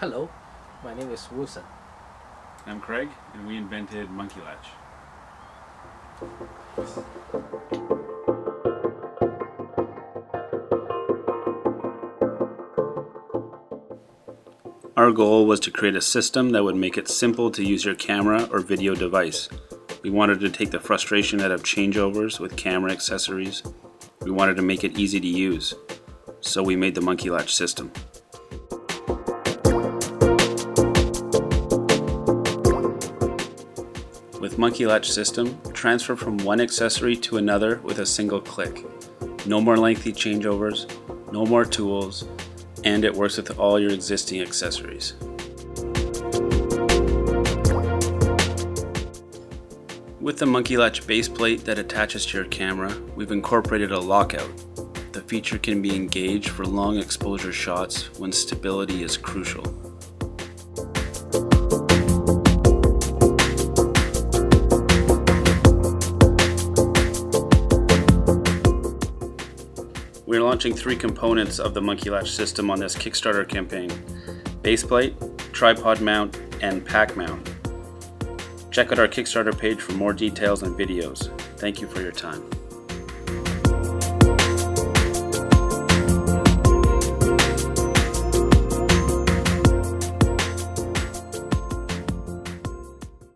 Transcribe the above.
Hello, my name is Wilson. I'm Craig, and we invented Monkey Latch. Our goal was to create a system that would make it simple to use your camera or video device. We wanted to take the frustration out of changeovers with camera accessories. We wanted to make it easy to use, so we made the Monkey Latch system. With Monkey Latch system, transfer from one accessory to another with a single click. No more lengthy changeovers, no more tools, and it works with all your existing accessories. With the Monkey Latch base plate that attaches to your camera, we've incorporated a lockout. The feature can be engaged for long exposure shots when stability is crucial. We're launching 3 components of the Monkey Latch system on this Kickstarter campaign: baseplate, tripod mount, and pack mount. Check out our Kickstarter page for more details and videos. Thank you for your time.